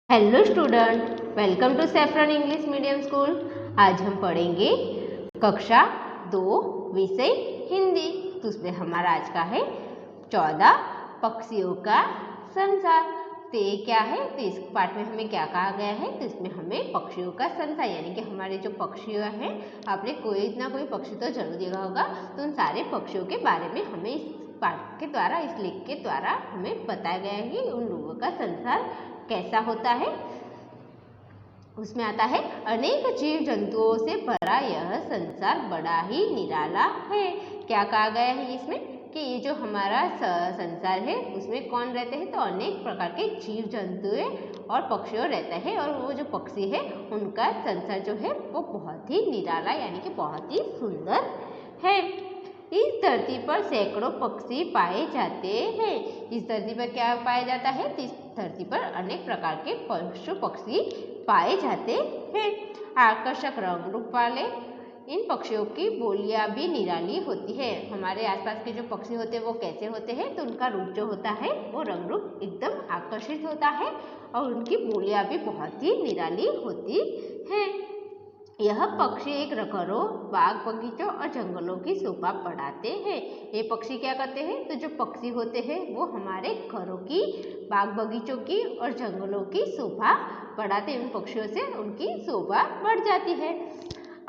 Hello student, welcome to saffron English medium school. आज हम पढ़ेंगे कक्षा 2 विषय हिंदी। तो उसमें हमारा आज का है 14 पक्षियों का संसार। तो ये क्या है, तो इस पाठ में हमें क्या कहा गया है, तो इसमें हमें पक्षियों का संसार यानी कि हमारे जो पक्षी हैं, आपने कोई ना कोई पक्षी तो जरूर देखा होगा। तो उन सारे पक्षियों के बारे में हमें इस पाठ के द्वारा, इस लेख के द्वारा हमें बताया गया है कि उन लोगों का संसार कैसा होता है। उसमें आता है अनेक जीव जंतुओं से भरा यह संसार बड़ा ही निराला है। क्या कहा गया है इसमें कि ये जो हमारा संसार है उसमें कौन रहते हैं, तो अनेक प्रकार के जीव जंतु और पक्षियों रहते हैं। और वो जो पक्षी है उनका संसार जो है वो बहुत ही निराला यानी कि बहुत ही सुंदर है। इस धरती पर सैकड़ों पक्षी पाए जाते हैं। इस धरती पर क्या पाया जाता है, इस धरती पर अनेक प्रकार के पशु पक्षी पाए जाते हैं। आकर्षक रंग रूप वाले इन पक्षियों की बोलियां भी निराली होती है। हमारे आसपास के जो पक्षी होते हैं वो कैसे होते हैं, तो उनका रूप जो होता है वो रंग रूप एकदम आकर्षित होता है और उनकी बोलियां भी बहुत ही निराली होती है। यह पक्षी एक घरों, बाग बगीचों और जंगलों की शोभा बढ़ाते हैं। ये पक्षी क्या करते हैं, तो जो पक्षी होते हैं वो हमारे घरों की, बाग बगीचों की और जंगलों की शोभा बढ़ाते हैं। उन पक्षियों से उनकी शोभा बढ़ जाती है।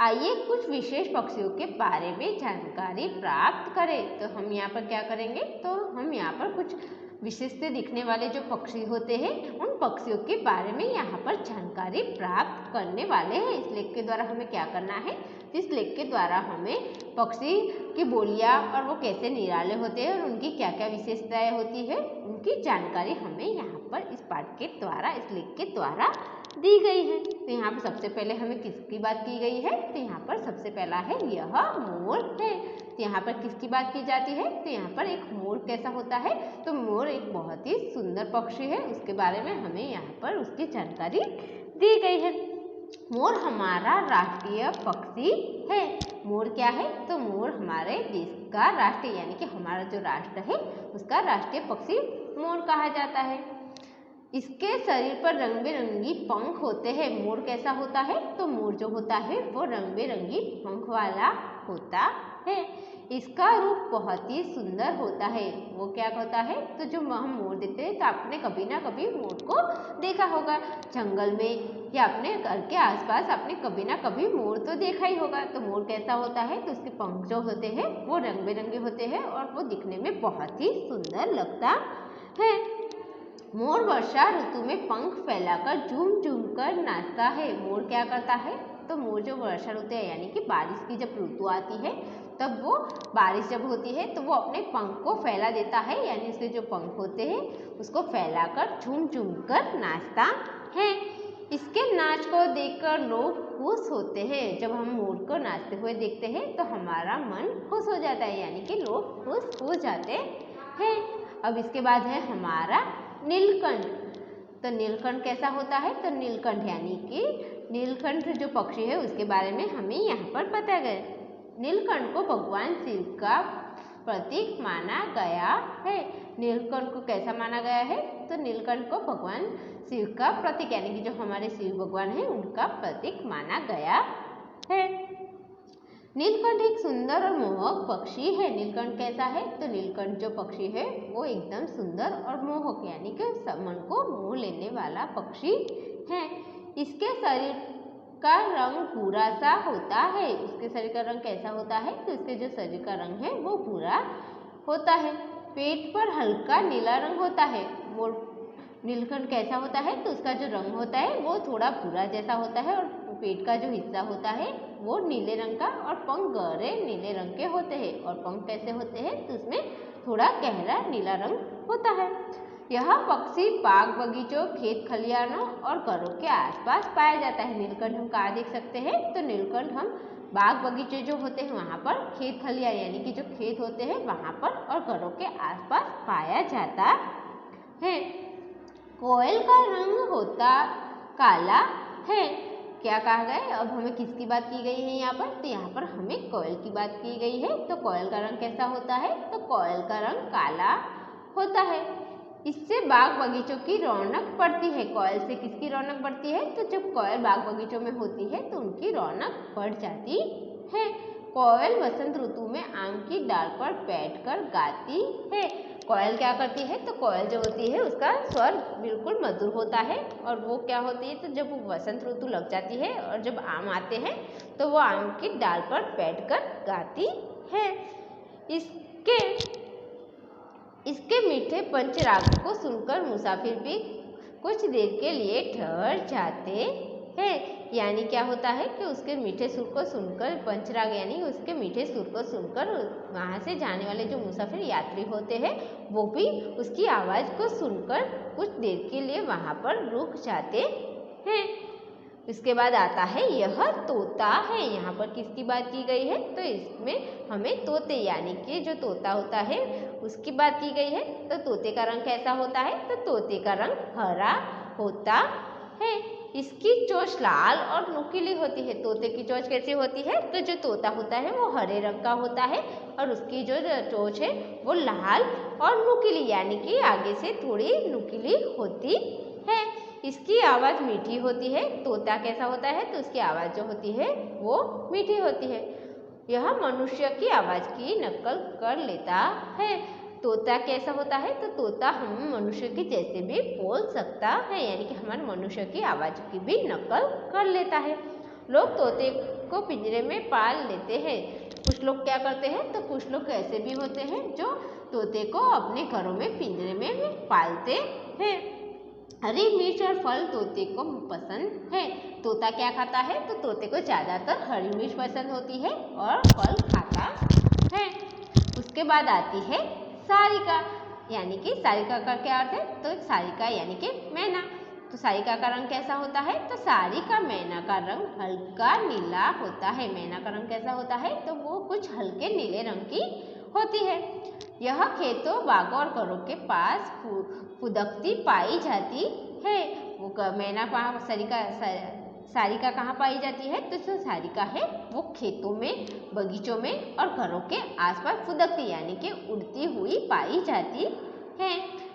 आइए कुछ विशेष पक्षियों के बारे में जानकारी प्राप्त करें। तो हम यहाँ पर क्या करेंगे, तो हम यहाँ पर कुछ विशिष्ट दिखने वाले जो पक्षी होते हैं उन पक्षियों के बारे में यहाँ पर जानकारी प्राप्त करने वाले हैं। इस लेख के द्वारा हमें क्या करना है, इस लेख के द्वारा हमें पक्षी की बोलियां और वो कैसे निराले होते हैं और उनकी क्या क्या विशेषताएं होती है उनकी जानकारी हमें यहाँ पर इस पाठ के द्वारा, इस लेख के द्वारा दी गई है। तो यहाँ पर सबसे पहले हमें किसकी बात की गई है, तो यहाँ पर सबसे पहला है यह मोर है। तो यहाँ पर किसकी बात की जाती है, तो यहाँ पर एक मोर कैसा होता है, तो मोर एक बहुत ही सुंदर पक्षी है, उसके बारे में हमें यहाँ पर उसकी जानकारी दी गई है। मोर हमारा राष्ट्रीय पक्षी है। मोर क्या है, तो मोर हमारे देश का राष्ट्रीय यानी कि हमारा जो राष्ट्र है उसका राष्ट्रीय पक्षी मोर कहा जाता है। इसके शरीर पर रंग बिरंगी पंख होते हैं। मोर कैसा होता है, तो मोर जो होता है वो रंग बिरंगी पंख वाला होता है। इसका रूप बहुत ही सुंदर होता है। वो क्या होता है, तो जो हम मोर देखते हैं तो आपने कभी ना कभी मोर को देखा होगा जंगल में या अपने घर के आसपास, आपने कभी ना कभी मोर तो देखा ही होगा। तो मोर कैसा होता है, तो उसके पंख जो होते हैं वो रंग बिरंगे होते हैं और वो दिखने में बहुत ही सुंदर लगता है। मोर वर्षा ऋतु में पंख फैलाकर झूम झूम कर नाचता है। मोर क्या करता है, तो मोर जो वर्षा ऋतु है यानी कि बारिश की जब ऋतु आती है तब वो बारिश जब होती है तो वो अपने पंख को फैला देता है, यानी उसके जो पंख होते हैं उसको फैलाकर झूम झूम कर नाचता है। इसके नाच को देखकर लोग खुश होते हैं। जब हम मोर को नाचते हुए देखते हैं तो हमारा मन खुश हो जाता है, यानी कि लोग खुश हो जाते हैं। अब इसके बाद है हमारा नीलकंठ। तो नीलकंठ कैसा होता है, तो नीलकंठ यानी कि नीलकंठ जो पक्षी है उसके बारे में हमें यहाँ पर बताया गया। नीलकंठ को भगवान शिव का प्रतीक माना गया है। नीलकंठ को कैसा माना गया है, तो नीलकंठ को भगवान शिव का प्रतीक यानी कि जो हमारे शिव भगवान है उनका प्रतीक माना गया है। नीलकंठ एक सुंदर और मोहक पक्षी है। नीलकंठ कैसा है, तो नीलकंठ जो पक्षी है वो एकदम सुंदर और मोहक यानी कि मन को मोह लेने वाला पक्षी है। इसके शरीर का रंग भूरा सा होता है। उसके शरीर का रंग कैसा होता है, तो इसके जो शरीर का रंग है वो भूरा होता है। पेट पर हल्का नीला रंग होता है। वो नीलकंठ कैसा होता है, तो उसका जो रंग होता है वो थोड़ा भूरा जैसा होता है और पेट का जो हिस्सा होता है वो नीले रंग का और पंख गहरे नीले रंग के होते हैं। और पंख कैसे होते हैं, तो उसमें थोड़ा गहरा नीला रंग होता है। यह पक्षी बाग बगीचों, खेत खलिहानों और घरों के आसपास पाया जाता है। नीलकंठ हम कहाँ देख सकते हैं, तो नीलकंठ हम बाग बगीचे जो होते हैं वहाँ पर, खेत खलिहान यानी कि जो खेत होते हैं वहाँ पर और घरों के आसपास पाया जाता है। कोयल का रंग होता काला है। क्या कहा गया है, अब हमें किसकी बात की गई है यहाँ पर, तो यहाँ पर हमें कोयल की बात की गई है। तो कोयल का रंग कैसा होता है, तो कोयल का रंग काला होता है। इससे बाग बगीचों की रौनक बढ़ती है। कोयल से किसकी रौनक बढ़ती है? तो जब कोयल बाग बगीचों में होती है तो उनकी रौनक बढ़ जाती है। कोयल वसंत ऋतु में आम की डाल पर बैठकर गाती है। कोयल क्या करती है? तो कोयल जो होती है उसका स्वर बिल्कुल मधुर होता है और वो क्या होती है? तो जब वसंत ऋतु लग जाती है और जब आम आते हैं तो वो आम की डाल पर बैठकर गाती है। इसके मीठे पंचराग को सुनकर मुसाफिर भी कुछ देर के लिए ठहर जाते हैं। यानी क्या होता है कि उसके मीठे सुर को सुनकर, पंचराग यानी उसके मीठे सुर को सुनकर वहाँ से जाने वाले जो मुसाफिर यात्री होते हैं वो भी उसकी आवाज़ को सुनकर कुछ देर के लिए वहाँ पर रुक जाते हैं। इसके बाद आता है यह तोता है। यहाँ पर किसकी बात की गई है? तो इसमें हमें तोते यानी कि जो तोता होता है उसकी बात की गई है। तो तोते का रंग कैसा होता है? तो तोते का रंग हरा होता है। इसकी चोंच लाल और नुकीली होती है। तोते की चोंच कैसी होती है? तो जो तोता होता है वो हरे रंग का होता है और उसकी जो चोंच है वो लाल और नुकीली यानी कि आगे से थोड़ी नुकीली होती है। इसकी आवाज़ मीठी होती है। तोता कैसा होता है? तो उसकी आवाज़ जो होती है वो मीठी होती है। यह मनुष्य की आवाज़ की नकल कर लेता है। तोता कैसा होता है? तो तोता हम मनुष्य की जैसे भी बोल सकता है यानी कि हमारे मनुष्य की आवाज़ की भी नकल कर लेता है। लोग तोते को पिंजरे में पाल लेते हैं। कुछ लोग क्या करते हैं? तो कुछ लोग ऐसे भी होते हैं जो तोते को अपने घरों में पिंजरे में पालते हैं। हरी मिर्च और फल तोते को पसंद है। तोता क्या खाता है? तो तोते को ज़्यादातर हरी मिर्च पसंद होती है और फल खाता है। उसके बाद आती है सारिका यानी कि सारिका का क्या अर्थ है? तो सारिका यानी कि मैना। तो सारिका का रंग कैसा होता है? तो सारिका मैना का रंग हल्का नीला होता है। मैना का रंग कैसा होता है? तो वो कुछ हल्के नीले रंग की होती है। यह खेतों, बागों और घरों के पास फुदकती पाई जाती है। वो मैना कहाँ, सारिका कहाँ पाई जाती है? तो जो सारिका है वो खेतों में, बगीचों में और घरों के आसपास फुदकती यानी कि उड़ती हुई पाई जाती है।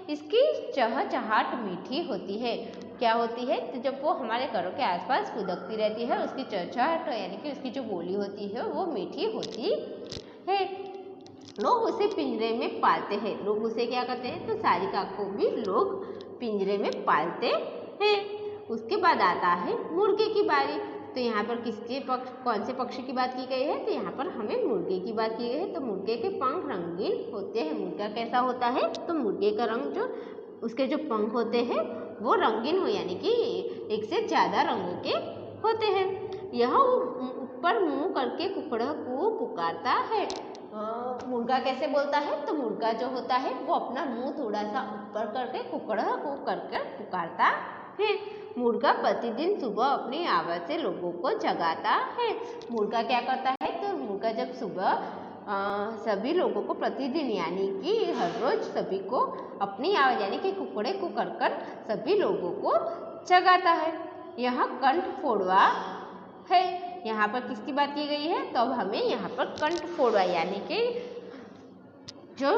इसकी चहचहाट मीठी होती है। क्या होती है? तो जब वो हमारे घरों के आसपास फुदकती रहती है उसकी चहचहाट यानी कि उसकी जो बोली होती है वो मीठी होती है। लोग उसे पिंजरे में पालते हैं। लोग उसे क्या करते हैं? तो सारिका को भी लोग पिंजरे में पालते हैं। उसके बाद आता है मुर्गे की बारी। तो यहाँ पर कौन से पक्षी की बात की गई है? तो यहाँ पर हमें मुर्गे की बात की गई है। तो मुर्गे के पंख रंगीन होते हैं। मुर्गा कैसा होता है? तो मुर्गे का रंग जो उसके जो पंख होते हैं वो रंगीन हो यानी कि एक से ज़्यादा रंगों के होते हैं। यह ऊपर मुँह करके कुकड़ा को पुकारता है। मुर्गा कैसे बोलता है? तो मुर्गा जो होता है वो अपना मुंह थोड़ा सा ऊपर करके कुकड़ा को करके पुकारता है। मुर्गा प्रतिदिन सुबह अपनी आवाज़ से लोगों को जगाता है। मुर्गा क्या करता है? तो मुर्गा जब सुबह सभी लोगों को प्रतिदिन यानी कि हर रोज सभी को अपनी आवाज़ यानी कि कुकड़े को कर सभी लोगों को जगाता है। यह कंठ फोड़वा है। यहाँ पर किसकी बात की गई है? तो अब हमें यहाँ पर कंठ फोड़वा यानी कि जो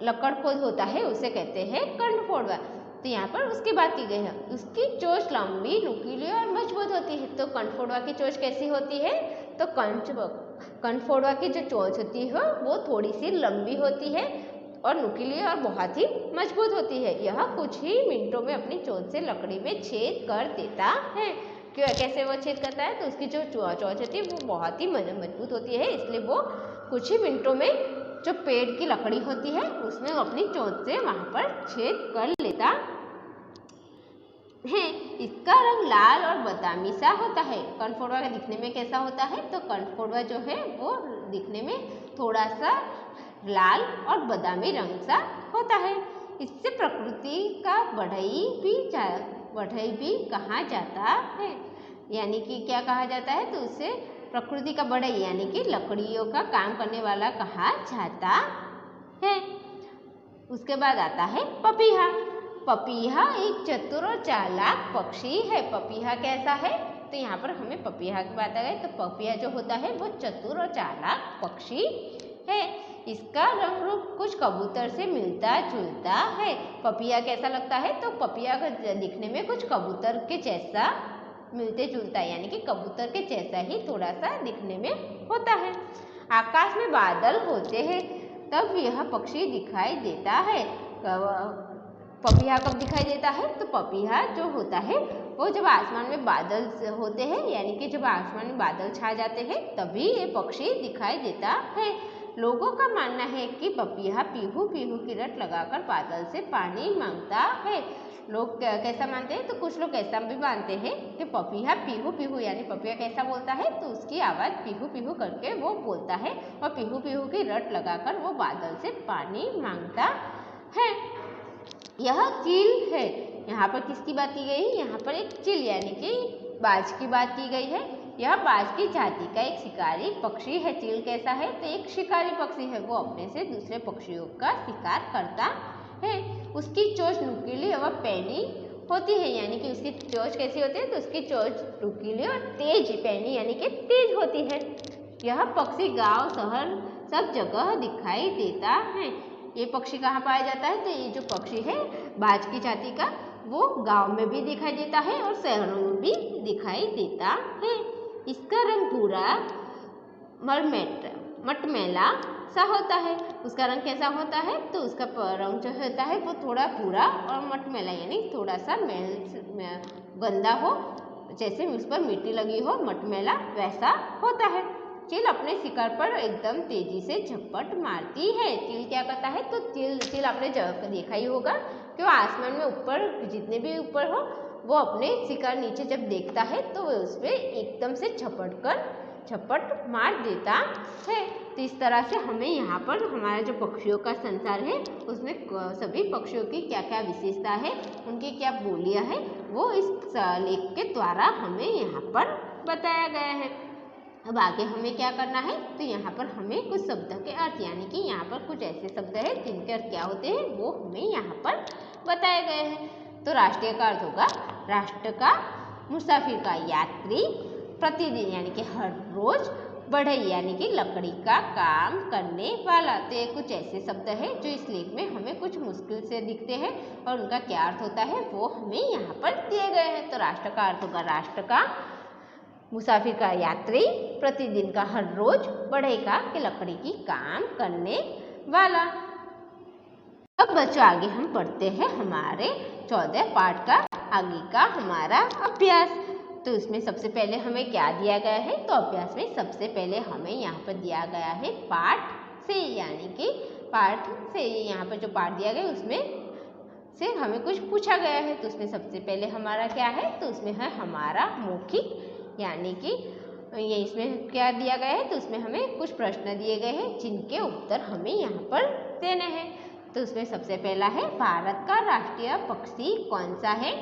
लकड़खोद होता है उसे कहते हैं कंठ फोड़वा। तो यहाँ पर उसकी बात की गई है। उसकी चोंच लंबी, नुकीली और मजबूत होती है। तो कंठ फोड़वा की चोंच कैसी होती है? तो कंठ फोड़वा की जो चोंच होती है वो थोड़ी सी लंबी होती है और नुकीली और बहुत ही मजबूत होती है। यह कुछ ही मिनटों में अपनी चोंच से लकड़ी में छेद कर देता है। क्यों, कैसे वो छेद करता है? तो उसकी जो चोंच होती है वो बहुत ही मजबूत होती है, इसलिए वो कुछ ही मिनटों में जो पेड़ की लकड़ी होती है उसमें वो अपनी चोंच से वहाँ पर छेद कर लेता है। इसका रंग लाल और बादामी सा होता है। कंठ फोड़वा दिखने में कैसा होता है? तो कंठ फोड़वा जो है वो दिखने में थोड़ा सा लाल और बादामी रंग सा होता है। इससे प्रकृति का बढ़ई भी कहा जाता है। यानी कि क्या कहा जाता है? तो उसे प्रकृति का बढ़ई यानी कि लकड़ियों का काम करने वाला कहा जाता है। उसके बाद आता है पपीहा। पपीहा एक चतुर और चालाक पक्षी है। पपीहा कैसा है? तो यहाँ पर हमें पपीहा की बात आ गई। तो पपीहा जो होता है वो चतुर और चालाक पक्षी है। इसका रंग रूप कुछ कबूतर से मिलता जुलता है। पपिया कैसा लगता है? तो पपिया दिखने में कुछ कबूतर के जैसा मिलते जुलता है, यानी कि कबूतर के जैसा ही थोड़ा सा दिखने में होता है। आकाश में बादल होते हैं तब यह पक्षी दिखाई देता है। पपीहा कब दिखाई देता है? तो पपीहा जो होता है वो जब आसमान में बादल होते हैं, यानी कि जब आसमान में बादल छा जाते हैं तभी ये पक्षी दिखाई देता है। लोगों का मानना है कि पपीहा पीहू पीहू की रट लगाकर बादल से पानी मांगता है। लोग कैसा मानते हैं? तो कुछ लोग ऐसा भी मानते हैं कि पपीहा पीहू पीहू, यानी पपीहा कैसा बोलता है तो उसकी आवाज़ पीहू पीहू करके वो बोलता है और पीहू पीहू की रट लगाकर वो बादल से पानी मांगता है। यह चील है। यहाँ पर किसकी बात की गई है? यहाँ पर एक चील यानी कि बाज की बात की गई है। यह बाज की जाति का एक शिकारी पक्षी है। चील कैसा है? तो एक शिकारी पक्षी है, वो अपने से दूसरे पक्षियों का शिकार करता है। उसकी चोंच नुकीली और पैनी होती है, यानी कि उसकी चोंच कैसी होती है? तो उसकी चोंच नुकीली और तेज, पैनी यानी कि तेज होती है। यह पक्षी गांव शहर सब जगह दिखाई देता है। ये पक्षी कहाँ पाया जाता है? तो ये जो पक्षी है बाज की जाति का, वो गांव में भी दिखाई देता है और शहरों में भी दिखाई देता है। इसका रंग भूरा मटमैला सा होता है। उसका रंग कैसा होता है? तो उसका रंग जो होता है वो थोड़ा भूरा और मटमैला, यानी थोड़ा सा गंदा हो, जैसे उस पर मिट्टी लगी हो, मटमैला वैसा होता है। चील अपने शिकार पर एकदम तेजी से झपट मारती है। चील क्या करता है? तो चील आपने देखा ही होगा कि वो आसमान में ऊपर जितने भी ऊपर हो वो अपने शिकार नीचे जब देखता है तो वो उस पर एकदम से झपट मार देता है। तो इस तरह से हमें यहाँ पर हमारा जो पक्षियों का संसार है उसमें सभी पक्षियों की क्या क्या विशेषता है, उनकी क्या बोलियाँ है, वो इस लेख के द्वारा हमें यहाँ पर बताया गया है। अब आगे हमें क्या करना है? तो यहाँ पर हमें कुछ शब्द के अर्थ, यानी कि यहाँ पर कुछ ऐसे शब्द हैं जिनके अर्थ क्या होते हैं वो हमें यहाँ पर बताए गए हैं। तो राष्ट्रीय का अर्थ होगा राष्ट्र का, मुसाफिर का यात्री, प्रतिदिन यानी कि हर रोज, बढ़ई यानी कि लकड़ी का काम करने वाला। तो ये कुछ ऐसे शब्द हैं जो इस लेख में हमें कुछ मुश्किल से दिखते हैं और उनका क्या अर्थ होता है वो हमें यहाँ पर दिए गए हैं। तो राष्ट्र का अर्थ होगा राष्ट्र का, मुसाफिर का यात्री, प्रतिदिन का हर रोज, बढ़ई का कि लकड़ी की काम करने वाला। अब बच्चों आगे हम पढ़ते हैं हमारे 14 पाठ का आगे का हमारा अभ्यास। तो उसमें सबसे पहले हमें क्या दिया गया है? तो अभ्यास में सबसे पहले हमें यहाँ पर दिया गया है पाठ से, यानी कि पाठ से यहाँ पर जो पाठ दिया गया उसमें से हमें कुछ पूछा गया है। तो उसमें सबसे पहले हमारा क्या है? तो उसमें है हमारा मौखिक, यानी कि ये इसमें क्या दिया गया है? तो उसमें हमें कुछ प्रश्न दिए गए हैं जिनके उत्तर हमें यहाँ पर देने हैं। तो उसमें सबसे पहला है भारत का राष्ट्रीय पक्षी कौन सा है?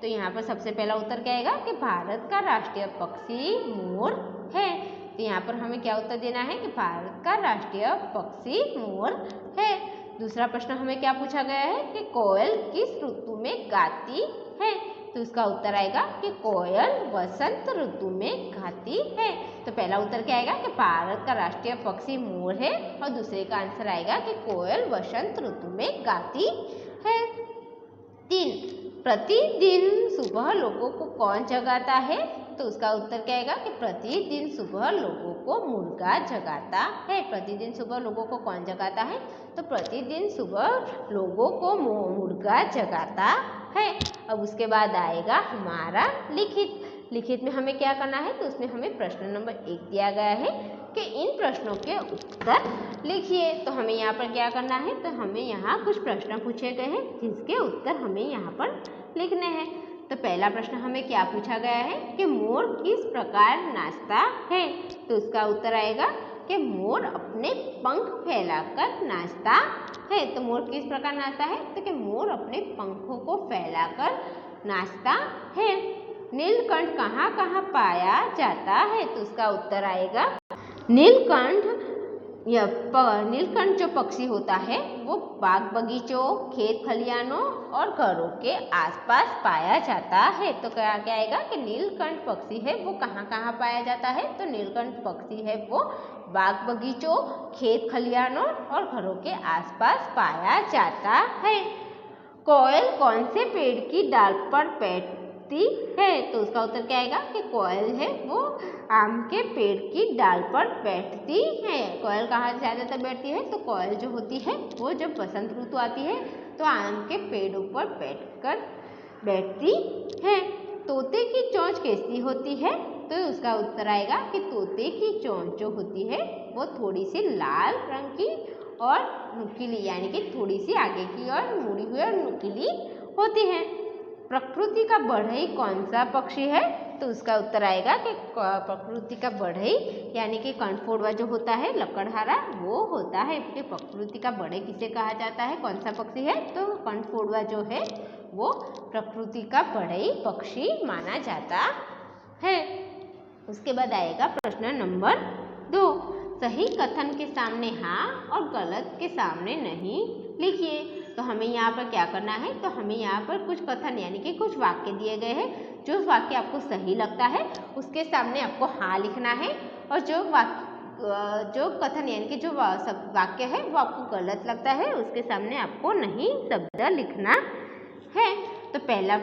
तो यहाँ पर सबसे पहला उत्तर क्या आएगा कि भारत का राष्ट्रीय पक्षी मोर है। तो यहाँ पर हमें क्या उत्तर देना है कि भारत का राष्ट्रीय पक्षी मोर है। दूसरा प्रश्न हमें क्या पूछा गया है कि कोयल किस ऋतु में गाती है? तो उसका उत्तर आएगा कि कोयल वसंत ऋतु में गाती है। तो पहला उत्तर क्या आएगा कि भारत का राष्ट्रीय पक्षी मोर है और दूसरे का आंसर आएगा कि कोयल वसंत ऋतु में गाती है। 3, प्रतिदिन सुबह लोगों को कौन जगाता है? तो उसका उत्तर क्या आएगा कि प्रतिदिन सुबह लोगों को मुर्गा जगाता है। प्रतिदिन सुबह लोगों को कौन जगाता है? तो प्रतिदिन सुबह लोगों को मुर्गा जगाता है। अब उसके बाद आएगा हमारा लिखित में हमें क्या करना है? तो उसमें हमें प्रश्न नंबर 1 दिया गया है कि इन प्रश्नों के उत्तर लिखिए। तो हमें यहाँ पर क्या करना है? तो हमें यहाँ कुछ प्रश्न पूछे गए हैं जिसके उत्तर हमें यहाँ पर लिखने हैं। तो पहला प्रश्न हमें क्या पूछा गया है कि मोर किस प्रकार नाचता है? तो उसका उत्तर आएगा कि मोर अपने पंख फैलाकर नाचता है। तो मोर किस प्रकार नाचता है? तो कि मोर अपने पंखों को फैलाकर नाचता है। नीलकंठ कहाँ कहाँ पाया जाता है? तो उसका उत्तर आएगा नीलकंठ नीलकंठ जो पक्षी होता है वो बाग बगीचों, खेत खलिहानों और घरों के आसपास पाया जाता है। तो क्या क्या आएगा कि नीलकंठ पक्षी है वो कहाँ कहाँ पाया जाता है? तो नीलकंठ पक्षी है वो बाग बगीचों, खेत खलिहानों और घरों के आसपास पाया जाता है। कोयल कौन से पेड़ की डाल पर बैठती है? तो उसका उत्तर क्या आएगा कि कोयल है वो आम के पेड़ की डाल पर बैठती है। कोयल कहाँ ज़्यादातर बैठती है? तो कोयल जो होती है वो जब बसंत ऋतु आती है तो आम के पेड़ों पर बैठती है। तोते की चोंच कैसी होती है? तो उसका उत्तर आएगा कि तोते की चोंच जो होती है वो थोड़ी सी लाल रंग की और नुकीली, यानी कि थोड़ी सी आगे की और मुड़ी हुई और नुकीली होती है। प्रकृति का बढ़ई कौन सा पक्षी है? तो उसका उत्तर आएगा कि प्रकृति का बढ़ई यानी कि कनफोड़वा जो होता है लकड़हारा वो होता है। कि प्रकृति का बढ़ई किसे कहा जाता है? कौन सा पक्षी है? तो कनफोड़वा जो है वो प्रकृति का बढ़ई पक्षी माना जाता है। उसके बाद आएगा प्रश्न नंबर 2। सही कथन के सामने हाँ और गलत के सामने नहीं लिखिए। तो हमें यहाँ पर क्या करना है? तो हमें यहाँ पर कुछ कथन यानी कि कुछ वाक्य दिए गए हैं। जो वाक्य आपको सही लगता है उसके सामने आपको हाँ लिखना है, और जो कथन यानी कि जो वाक्य है वो आपको गलत लगता है उसके सामने आपको नहीं शब्द लिखना है। तो पहला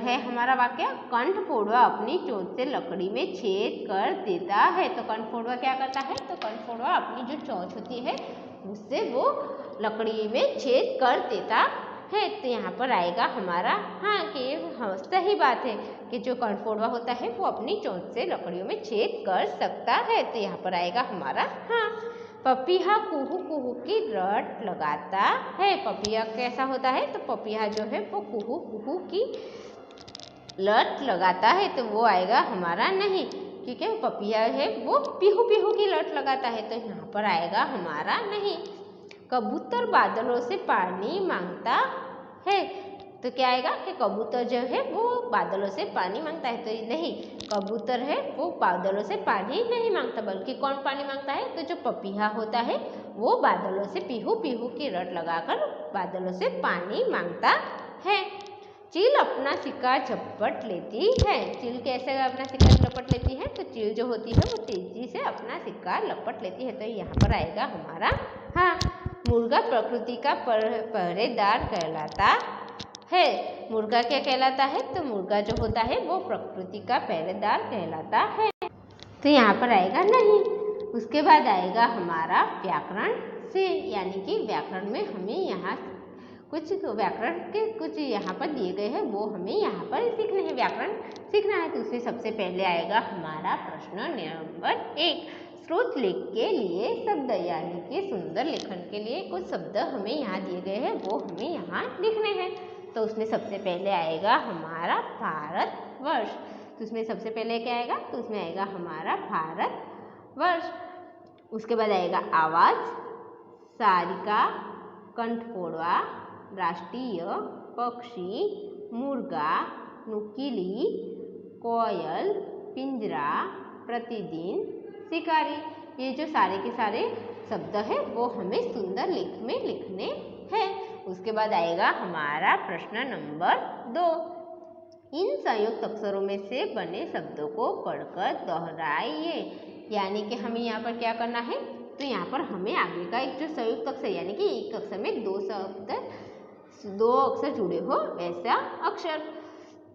है हमारा वाक्य, कनफोड़वा अपनी चोंच से लकड़ी में छेद कर देता है। तो कनफोड़वा क्या करता है? तो कनफोड़वा अपनी जो चोंच होती है उससे वो लकड़ी में छेद कर देता है। तो यहाँ पर आएगा हमारा हाँ कि हाँ सही बात है कि जो कनफोड़वा होता है वो अपनी चोंच से लकड़ियों में छेद कर सकता है। तो यहाँ पर आएगा हमारा हाँ। पपीहा कुहू कुहू की रट लगाता है। पपीहा कैसा होता है? तो पपीहा जो है वो कुहू कुहू की लट लगाता है। तो वो आएगा हमारा नहीं, ठीक है। पपीहा है वो पीहू पीहू की लट लगाता है। तो यहाँ पर आएगा हमारा नहीं। कबूतर बादलों से पानी मांगता है। तो क्या आएगा कि कबूतर जो है वो बादलों से पानी मांगता है। तो नहीं, कबूतर है वो बादलों से पानी नहीं मांगता, बल्कि कौन पानी मांगता है? तो जो पपीहा होता है वो बादलों से पीहू पीहू की रट लगाकर बादलों से पानी मांगता है। चील अपना शिकार झपट लेती है। चील कैसे अपना शिकार लपट लेती है? तो चील जो होती है वो तेजी से अपना शिकार लपट लेती है। तो यहाँ पर आएगा हमारा हाँ। मुर्गा प्रकृति का पहरेदार कहलाता है। मुर्गा क्या कहलाता है? तो मुर्गा जो होता है वो प्रकृति का पहरेदार कहलाता है। तो यहाँ पर आएगा नहीं। उसके बाद आएगा हमारा व्याकरण से, यानी कि व्याकरण में हमें यहाँ कुछ व्याकरण के कुछ यहाँ पर दिए गए हैं वो हमें यहाँ पर सीखने हैं, व्याकरण सीखना है। तो उसमें सबसे पहले आएगा हमारा प्रश्न नंबर 1। श्रुत लेख के लिए शब्द, यानी कि सुंदर लेखन के लिए कुछ शब्द हमें यहाँ दिए गए हैं वो हमें यहाँ लिखने हैं। तो उसमें सबसे पहले आएगा हमारा भारतवर्ष। तो उसमें सबसे पहले क्या आएगा? तो उसमें आएगा हमारा भारतवर्ष। उसके बाद आएगा आवाज़, सारिका, कंठफोड़वा, राष्ट्रीय पक्षी, मुर्गा, नुकीली, कोयल, पिंजरा, प्रतिदिन, शिकारी। ये जो सारे के सारे शब्द है वो हमें सुंदर लेख में लिखने हैं। उसके बाद आएगा हमारा प्रश्न नंबर 2। इन संयुक्त अक्षरों में से बने शब्दों को पढ़कर दोहराइए। यानी कि हमें यहाँ पर क्या करना है? तो यहाँ पर हमें आगे का एक जो संयुक्त अक्षर यानी कि एक अक्षर में दो अक्षर जुड़े हो ऐसा अक्षर।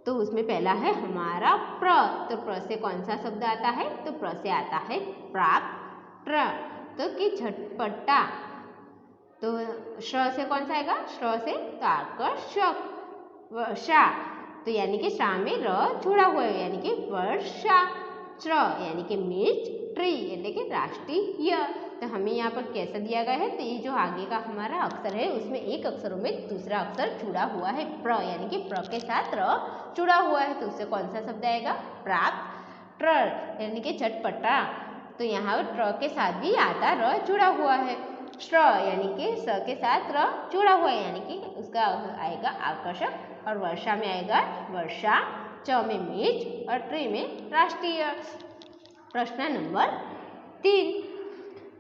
तो उसमें पहला है हमारा प्र। तो प्र से कौन सा शब्द आता है? तो प्र से आता है प्राप्त। तो कि झटपटा। तो श से कौन सा आएगा? श से तो आकर्षक। शा तो यानी कि शा में र जुड़ा हुआ है, यानी कि वर्षा। त्र यानी कि मिर्च। ट्री यानी कि राष्ट्रीय। तो हमें यहाँ पर कैसा दिया गया है? तो ये जो आगे का हमारा अक्षर है उसमें एक अक्षरों में दूसरा अक्षर जुड़ा हुआ है प्र, यानी कि प्र के साथ र जुड़ा हुआ है। तो उससे कौन सा शब्द आएगा? प्राप्त। ट्र यानी कि झटपटा। तो यहाँ ट्र के साथ भी आधा र जुड़ा हुआ है। श्र यानी कि स के साथ र जुड़ा हुआ है, यानी कि उसका आएगा आकर्षक। और वर्षा में आएगा वर्षा। च में मिर्च और ट्री में राष्ट्रीय। प्रश्न नंबर 3।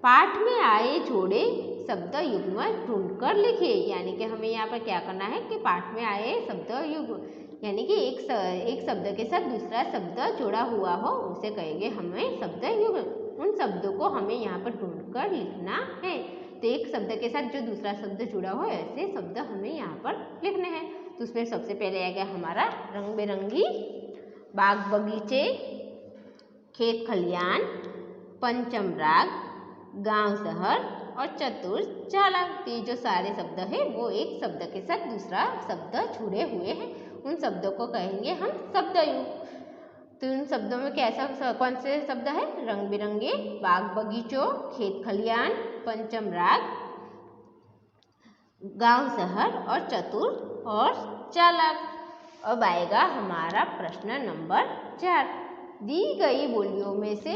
पाठ में आए जोड़े शब्द युग्म ढूंढकर लिखिए। यानी कि हमें यहाँ पर क्या करना है कि पाठ में आए शब्द युग्म यानी कि एक शब्द के साथ दूसरा शब्द जुड़ा हुआ हो उसे कहेंगे हमें शब्द युग्म। उन शब्दों को हमें यहाँ पर ढूंढकर लिखना है। तो एक शब्द के साथ जो दूसरा शब्द जुड़ा हो ऐसे शब्द हमें यहाँ पर लिखने हैं। तो उसमें सबसे पहले आ गया हमारा रंग बिरंगी, बाग बगीचे, खेत खलियान, पंचम राग, गांव शहर और चतुर चालाक। तो ये जो सारे शब्द है वो एक शब्द के साथ दूसरा शब्द जुड़े हुए हैं। उन शब्दों को कहेंगे हम शब्द युग्म। तो उन शब्दों में कैसा कौन से शब्द है? रंग बिरंगे, बाग बगीचों, खेत खलियान, पंचम राग, गांव शहर और चतुर और चालाक। अब आएगा हमारा प्रश्न नंबर 4। दी गई बोलियों में से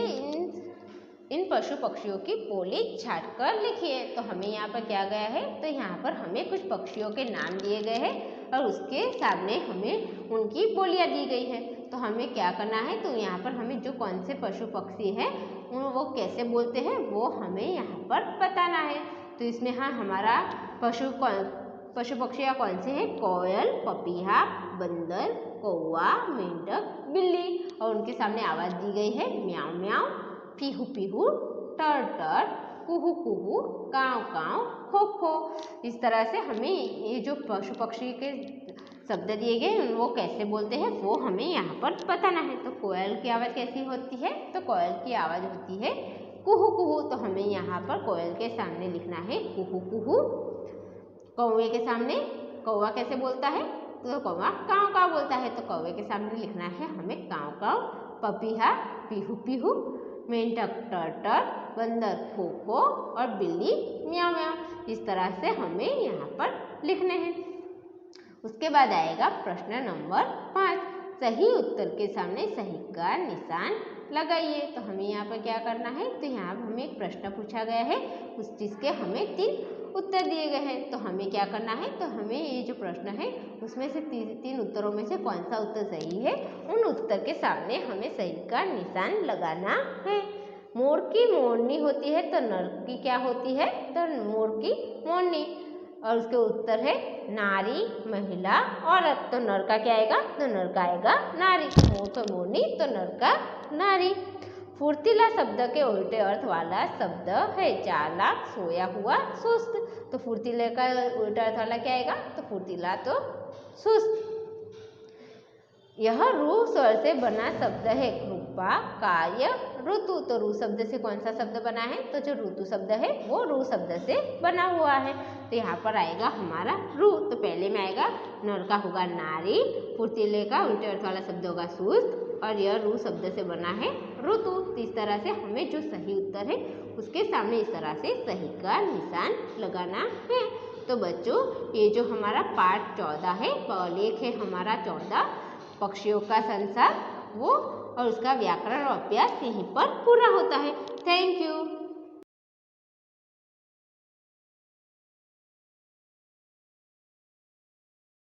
इन पशु पक्षियों की बोली छाट कर लिखिए। तो हमें यहाँ पर क्या गया है? तो यहाँ पर हमें कुछ पक्षियों के नाम दिए गए हैं और उसके सामने हमें उनकी बोलियाँ दी गई है। तो हमें क्या करना है? तो यहाँ पर हमें जो कौन से पशु पक्षी हैं वो कैसे बोलते हैं वो हमें यहाँ पर बताना है। तो इसमें हाँ हमारा पशु पक्षियाँ कौन से हैं? कोयल, पपीहा, बंदर, कौवा, मेंढक, बिल्ली। और उनके सामने आवाज़ दी गई है म्याऊं म्याऊं, पीहू पीहू, टर टर, कुहू कुहू, काव काव, खो खो। इस तरह से हमें ये जो पशु पक्षी के शब्द दिए गए वो कैसे बोलते हैं वो हमें यहाँ पर बताना है। तो कोयल की आवाज़ कैसी होती है? तो कोयल की आवाज़ होती है कुहू कुहू। तो हमें यहाँ पर कोयल के सामने लिखना है कुहू कुहू। कौवे के सामने कौवा कैसे बोलता है? तो कौवा काव काव बोलता है। तो कौवे के सामने लिखना है हमें काव काव। पपीहा पीहू पीहू, मेंढक टर टर, बंदर खो खो और बिल्ली म्याऊं म्याऊं। इस तरह से हमें यहाँ पर लिखने हैं। उसके बाद आएगा प्रश्न नंबर 5। सही उत्तर के सामने सही का निशान लगाइए। तो हमें यहाँ पर क्या करना है? तो यहाँ पर हमें एक प्रश्न पूछा गया है उस चीज़ के हमें 3 उत्तर दिए गए हैं। तो हमें क्या करना है? तो हमें ये जो प्रश्न है उसमें से 3 उत्तरों में से कौन सा उत्तर सही है उन उत्तर के सामने हमें सही का निशान लगाना है। मोर की मोरनी होती है तो नर की क्या होती है? तो मोर की मोरनी। और उसके उत्तर है नारी, महिला, औरत। तो नर का क्या आएगा? तो नर का आएगा नारी। मोर तो मोरनी तो नर का नारी। फुर्तीला शब्द के उल्टे अर्थ वाला शब्द है चालाक, सोया हुआ, सुस्त। तो फुर्तीले का उल्टा अर्थ वाला क्या आएगा? तो फुर्तीला तो सुस्त। यह रू स्वर से बना शब्द है कृपा, कार्य, ऋतु। तो रू शब्द से कौन सा शब्द बना है? तो जो ऋतु शब्द है वो रू शब्द से बना हुआ है। तो यहाँ पर आएगा हमारा रू। तो पहले में आएगा नर का होगा नारी, फुर्तीले का उल्टे अर्थ वाला शब्द होगा सुस्त और यह रू शब्द से बना है ऋतु। तो इस तरह से हमें जो सही उत्तर है उसके सामने इस तरह से सही का निशान लगाना है। तो बच्चों ये जो हमारा पाठ 14 है लेख है हमारा 14 पक्षियों का संसार वो और उसका व्याकरण और अभ्यास यहीं पर पूरा होता है। Thank you.